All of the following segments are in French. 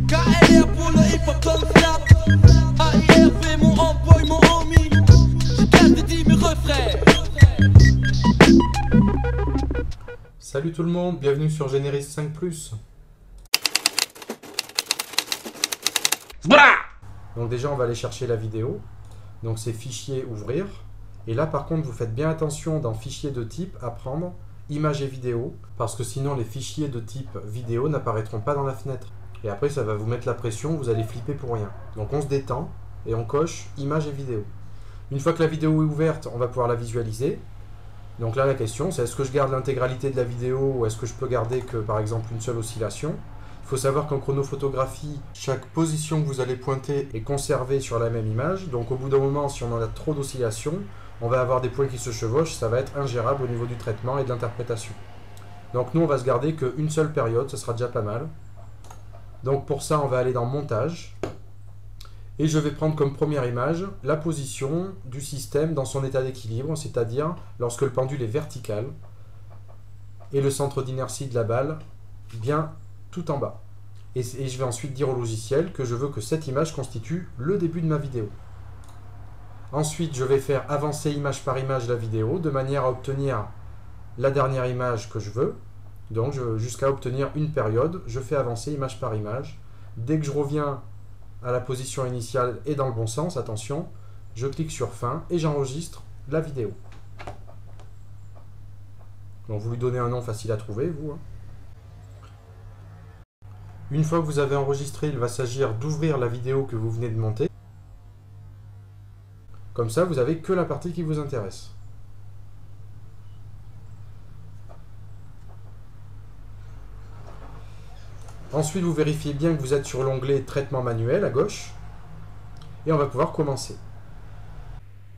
KLR pour le hip-hop dans le snap. AIRV mon homeboy, mon homie. J'ai gardé dit mes refrains. Salut tout le monde, bienvenue sur Généris 5+. Donc déjà on va aller chercher la vidéo. Donc c'est fichier ouvrir. Et là par contre vous faites bien attention dans fichier de type à prendre image et vidéo. Parce que sinon les fichiers de type vidéo n'apparaîtront pas dans la fenêtre. Et après ça va vous mettre la pression, vous allez flipper pour rien. Donc on se détend et on coche image et vidéo. Une fois que la vidéo est ouverte, on va pouvoir la visualiser. Donc là la question c'est est-ce que je garde l'intégralité de la vidéo ou est-ce que je peux garder que par exemple une seule oscillation. Il faut savoir qu'en chronophotographie, chaque position que vous allez pointer est conservée sur la même image. Donc au bout d'un moment, si on en a trop d'oscillations, on va avoir des points qui se chevauchent, ça va être ingérable au niveau du traitement et de l'interprétation. Donc nous on va se garder qu'une seule période, ce sera déjà pas mal. Donc pour ça on va aller dans montage. Et je vais prendre comme première image la position du système dans son état d'équilibre, c'est-à-dire lorsque le pendule est vertical et le centre d'inertie de la balle bien tout en bas. Et je vais ensuite dire au logiciel que je veux que cette image constitue le début de ma vidéo. Ensuite, je vais faire avancer image par image la vidéo de manière à obtenir la dernière image que je veux. Donc jusqu'à obtenir une période, je fais avancer image par image. Dès que je reviens à la position initiale et dans le bon sens, attention, je clique sur fin et j'enregistre la vidéo. Donc vous lui donnez un nom facile à trouver, vous. Une fois que vous avez enregistré, il va s'agir d'ouvrir la vidéo que vous venez de monter. Comme ça, vous n'avez que la partie qui vous intéresse. Ensuite, vous vérifiez bien que vous êtes sur l'onglet Traitement manuel à gauche. Et on va pouvoir commencer.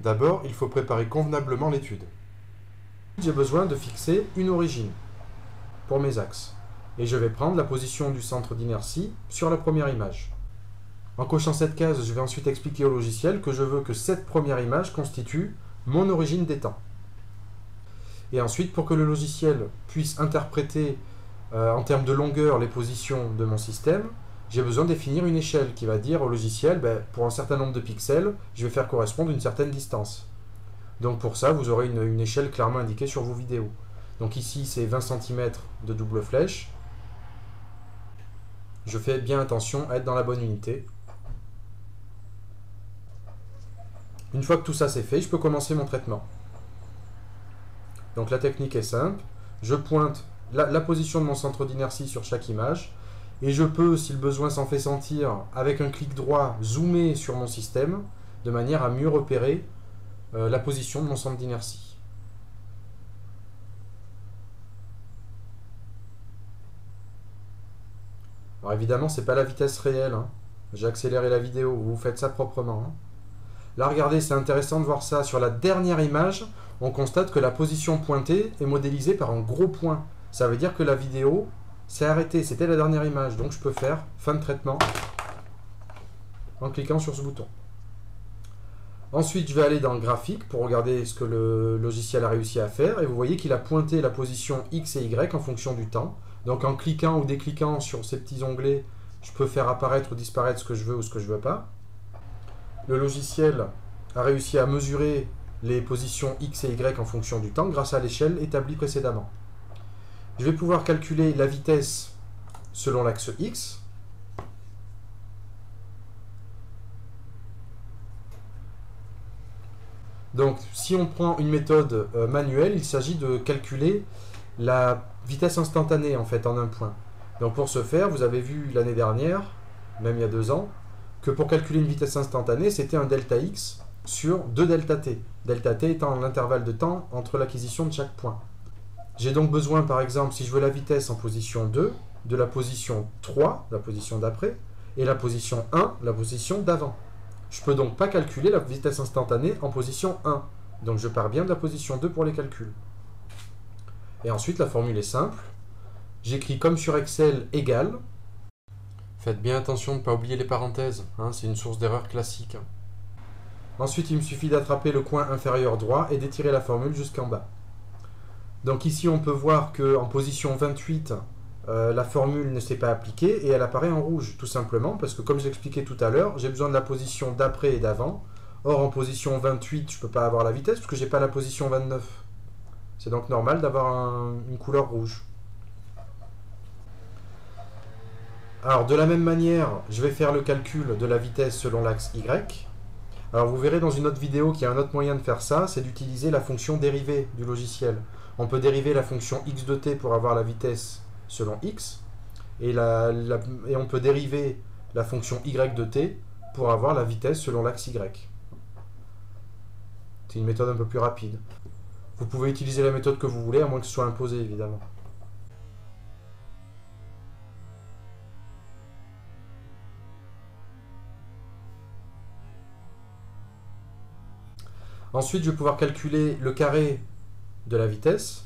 D'abord, il faut préparer convenablement l'étude. J'ai besoin de fixer une origine pour mes axes. Et je vais prendre la position du centre d'inertie sur la première image. En cochant cette case, je vais ensuite expliquer au logiciel que je veux que cette première image constitue mon origine des temps. Et ensuite, pour que le logiciel puisse interpréter en termes de longueur les positions de mon système, j'ai besoin de définir une échelle qui va dire au logiciel, pour un certain nombre de pixels, je vais faire correspondre une certaine distance. Donc pour ça, vous aurez une échelle clairement indiquée sur vos vidéos. Donc ici, c'est 20 cm de double flèche. Je fais bien attention à être dans la bonne unité. Une fois que tout ça c'est fait, je peux commencer mon traitement. Donc la technique est simple. Je pointe la position de mon centre d'inertie sur chaque image. Et je peux, si le besoin s'en fait sentir, avec un clic droit, zoomer sur mon système, de manière à mieux repérer la position de mon centre d'inertie. Alors évidemment, ce n'est pas la vitesse réelle. J'ai accéléré la vidéo, vous faites ça proprement. Là, regardez, c'est intéressant de voir ça. Sur la dernière image, on constate que la position pointée est modélisée par un gros point. Ça veut dire que la vidéo s'est arrêtée. C'était la dernière image. Donc je peux faire fin de traitement en cliquant sur ce bouton. Ensuite, je vais aller dans le graphique pour regarder ce que le logiciel a réussi à faire. Et vous voyez qu'il a pointé la position X et Y en fonction du temps. Donc en cliquant ou décliquant sur ces petits onglets, je peux faire apparaître ou disparaître ce que je veux ou ce que je ne veux pas. Le logiciel a réussi à mesurer les positions X et Y en fonction du temps grâce à l'échelle établie précédemment. Je vais pouvoir calculer la vitesse selon l'axe X. Donc si on prend une méthode manuelle, il s'agit de calculer la vitesse instantanée en fait en un point. Donc pour ce faire, vous avez vu l'année dernière, même il y a 2 ans, que pour calculer une vitesse instantanée, c'était un delta x sur 2 delta t. Delta t étant l'intervalle de temps entre l'acquisition de chaque point. J'ai donc besoin, par exemple, si je veux la vitesse en position 2, de la position 3, la position d'après, et la position 1, la position d'avant. Je ne peux donc pas calculer la vitesse instantanée en position 1. Donc je pars bien de la position 2 pour les calculs. Et ensuite, la formule est simple. J'écris comme sur Excel égal. Faites bien attention de ne pas oublier les parenthèses, c'est une source d'erreur classique. Ensuite, il me suffit d'attraper le coin inférieur droit et d'étirer la formule jusqu'en bas. Donc ici, on peut voir qu'en position 28, la formule ne s'est pas appliquée et elle apparaît en rouge, tout simplement, parce que comme j'expliquais tout à l'heure, j'ai besoin de la position d'après et d'avant. Or, en position 28, je ne peux pas avoir la vitesse, parce que je n'ai pas la position 29. C'est donc normal d'avoir une couleur rouge. Alors, de la même manière, je vais faire le calcul de la vitesse selon l'axe Y. Alors, vous verrez dans une autre vidéo qu'il y a un autre moyen de faire ça, c'est d'utiliser la fonction dérivée du logiciel. On peut dériver la fonction x de t pour avoir la vitesse selon x, et on peut dériver la fonction y de t pour avoir la vitesse selon l'axe Y. C'est une méthode un peu plus rapide. Vous pouvez utiliser la méthode que vous voulez, à moins que ce soit imposé, évidemment. Ensuite, je vais pouvoir calculer le carré de la vitesse.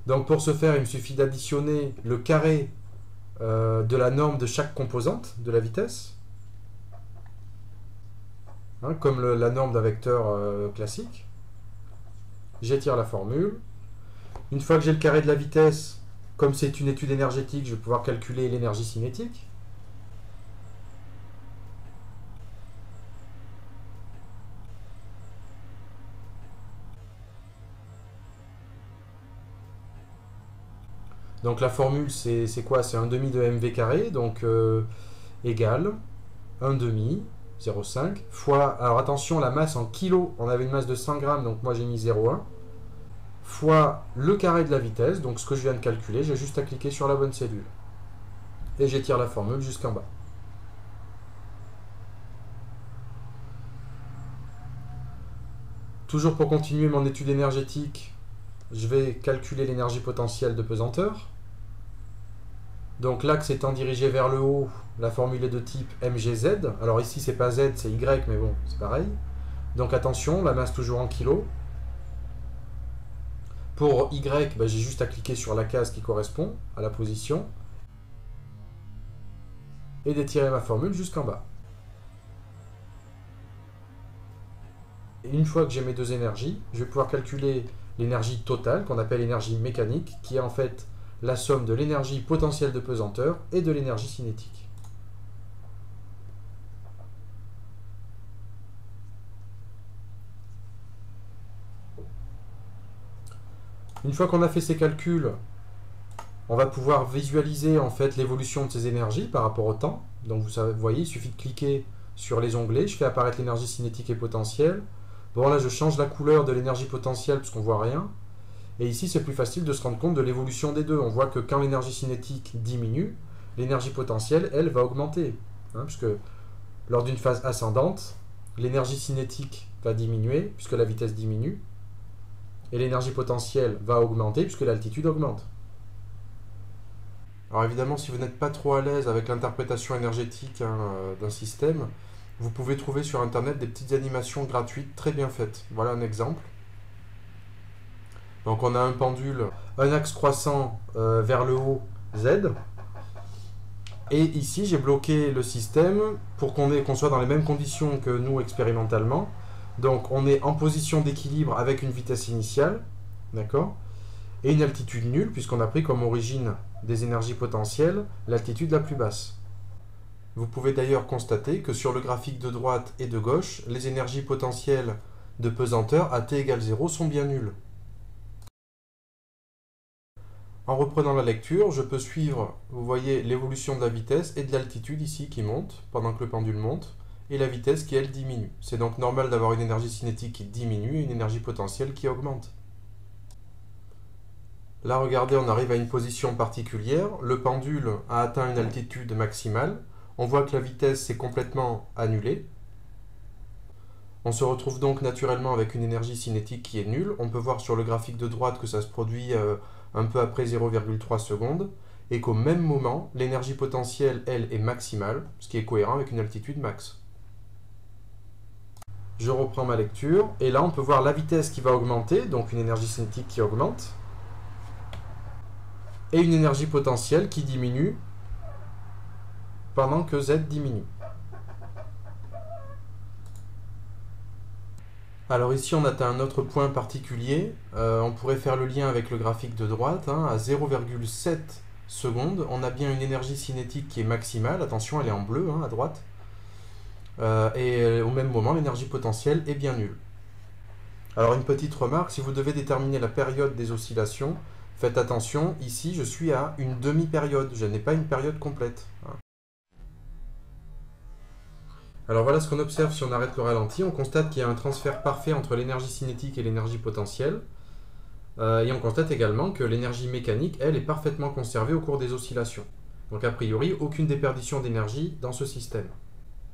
Donc pour ce faire, il me suffit d'additionner le carré de la norme de chaque composante de la vitesse, hein, comme la norme d'un vecteur classique. J'étire la formule. Une fois que j'ai le carré de la vitesse, comme c'est une étude énergétique, je vais pouvoir calculer l'énergie cinétique. Donc la formule, c'est quoi? C'est 1/2 de mv carré, donc égale 1/2, 0,5, fois, alors attention, la masse en kilos, on avait une masse de 100 grammes, donc moi j'ai mis 0,1, fois le carré de la vitesse, donc ce que je viens de calculer, j'ai juste à cliquer sur la bonne cellule. Et j'étire la formule jusqu'en bas. Toujours pour continuer mon étude énergétique, je vais calculer l'énergie potentielle de pesanteur. Donc l'axe étant dirigé vers le haut, la formule est de type mgz. Alors ici c'est pas z, c'est y, mais bon, c'est pareil. Donc attention, la masse toujours en kilos. Pour y, ben, j'ai juste à cliquer sur la case qui correspond à la position et d'étirer ma formule jusqu'en bas. Et une fois que j'ai mes deux énergies, je vais pouvoir calculer l'énergie totale, qu'on appelle énergie mécanique, qui est en fait la somme de l'énergie potentielle de pesanteur et de l'énergie cinétique. Une fois qu'on a fait ces calculs, on va pouvoir visualiser en fait l'évolution de ces énergies par rapport au temps. Donc vous voyez, il suffit de cliquer sur les onglets, je fais apparaître l'énergie cinétique et potentielle. Bon là je change la couleur de l'énergie potentielle parce qu'on ne voit rien. Et ici c'est plus facile de se rendre compte de l'évolution des deux. On voit que quand l'énergie cinétique diminue, l'énergie potentielle, elle, va augmenter. Hein, puisque lors d'une phase ascendante, l'énergie cinétique va diminuer puisque la vitesse diminue. Et l'énergie potentielle va augmenter puisque l'altitude augmente. Alors évidemment, si vous n'êtes pas trop à l'aise avec l'interprétation énergétique d'un système, vous pouvez trouver sur internet des petites animations gratuites très bien faites. Voilà un exemple. Donc on a un pendule, un axe croissant vers le haut, Z. Et ici, j'ai bloqué le système pour qu'on soit dans les mêmes conditions que nous expérimentalement. Donc on est en position d'équilibre avec une vitesse initiale, d'accord, et une altitude nulle, puisqu'on a pris comme origine des énergies potentielles l'altitude la plus basse. Vous pouvez d'ailleurs constater que sur le graphique de droite et de gauche, les énergies potentielles de pesanteur à t égale 0 sont bien nulles. En reprenant la lecture, je peux suivre, vous voyez, l'évolution de la vitesse et de l'altitude ici qui monte, pendant que le pendule monte, et la vitesse qui, elle, diminue. C'est donc normal d'avoir une énergie cinétique qui diminue et une énergie potentielle qui augmente. Là, regardez, on arrive à une position particulière. Le pendule a atteint une altitude maximale. On voit que la vitesse s'est complètement annulée. On se retrouve donc naturellement avec une énergie cinétique qui est nulle. On peut voir sur le graphique de droite que ça se produit un peu après 0,3 secondes. Et qu'au même moment, l'énergie potentielle, elle, est maximale, ce qui est cohérent avec une altitude max. Je reprends ma lecture, et là on peut voir la vitesse qui va augmenter, donc une énergie cinétique qui augmente, et une énergie potentielle qui diminue pendant que Z diminue. Alors ici on atteint un autre point particulier, on pourrait faire le lien avec le graphique de droite, hein, à 0,7 secondes, on a bien une énergie cinétique qui est maximale, attention elle est en bleu hein, à droite, et au même moment l'énergie potentielle est bien nulle. Alors une petite remarque, si vous devez déterminer la période des oscillations, faites attention, ici je suis à une demi-période, je n'ai pas une période complète. Alors voilà ce qu'on observe si on arrête le ralenti, on constate qu'il y a un transfert parfait entre l'énergie cinétique et l'énergie potentielle, et on constate également que l'énergie mécanique, elle, est parfaitement conservée au cours des oscillations. Donc a priori, aucune déperdition d'énergie dans ce système.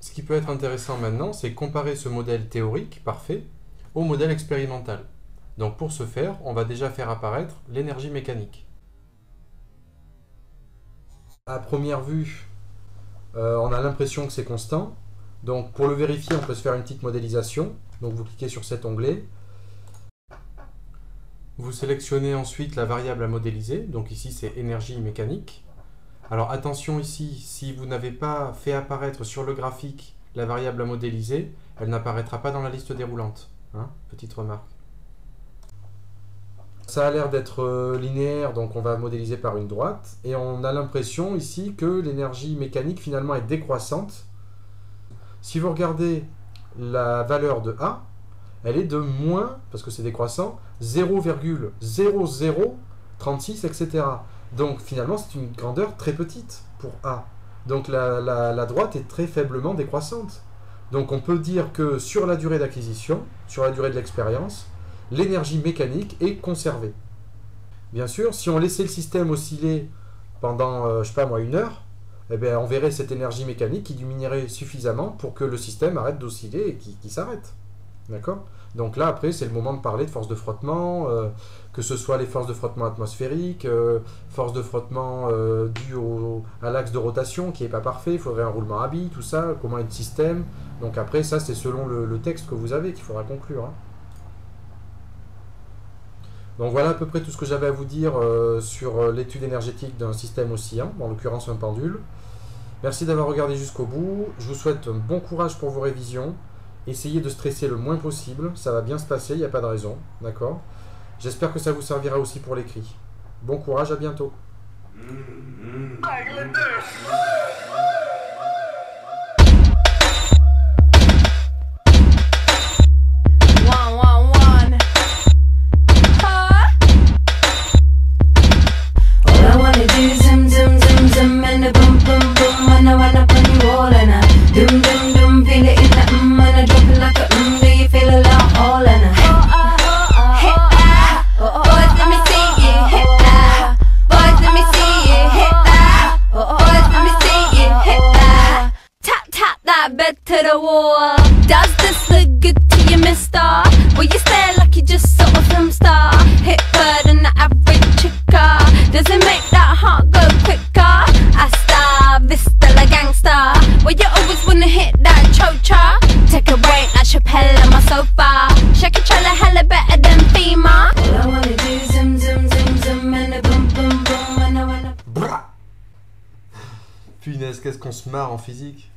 Ce qui peut être intéressant maintenant, c'est comparer ce modèle théorique parfait au modèle expérimental. Donc pour ce faire, on va déjà faire apparaître l'énergie mécanique. À première vue, on a l'impression que c'est constant. Donc pour le vérifier, on peut se faire une petite modélisation. Donc vous cliquez sur cet onglet. Vous sélectionnez ensuite la variable à modéliser. Donc ici c'est énergie mécanique. Alors attention ici, si vous n'avez pas fait apparaître sur le graphique la variable à modéliser, elle n'apparaîtra pas dans la liste déroulante. Hein, petite remarque. Ça a l'air d'être linéaire, donc on va modéliser par une droite. Et on a l'impression ici que l'énergie mécanique finalement est décroissante. Si vous regardez la valeur de A, elle est de moins, parce que c'est décroissant, 0,0036, etc. Donc finalement, c'est une grandeur très petite pour A. Donc la droite est très faiblement décroissante. Donc on peut dire que sur la durée d'acquisition, sur la durée de l'expérience, l'énergie mécanique est conservée. Bien sûr, si on laissait le système osciller pendant, je sais pas moi, 1 heure, eh bien, on verrait cette énergie mécanique qui diminuerait suffisamment pour que le système arrête d'osciller et qu'il s'arrête. D'accord? Donc là, après, c'est le moment de parler de force de frottement, que ce soit les forces de frottement atmosphériques, force de frottement dues à l'axe de rotation qui n'est pas parfait, il faudrait un roulement à billes, tout ça, comment est le système. Donc après, ça, c'est selon le texte que vous avez qu'il faudra conclure. Hein. Donc voilà à peu près tout ce que j'avais à vous dire sur l'étude énergétique d'un système oscillant, en l'occurrence un pendule. Merci d'avoir regardé jusqu'au bout. Je vous souhaite un bon courage pour vos révisions. Essayez de stresser le moins possible, ça va bien se passer, il n'y a pas de raison. D'accord ? J'espère que ça vous servira aussi pour l'écrit. Bon courage, à bientôt. To the wall. Does this look good to you, mister? Will you stare like you just saw a film star? Hit bird and the average chicker. Does it make that heart go quicker? Hasta vista la gangster. Well, you always wanna hit that chocha. Take a break like Chappelle on my sofa. Shake a trailer hella better than FEMA. All I wanna do is zoom, zoom, zoom, zoom, and a boom, boom, boom, and I wanna... Punaise, qu'est-ce qu'on se marre en physique.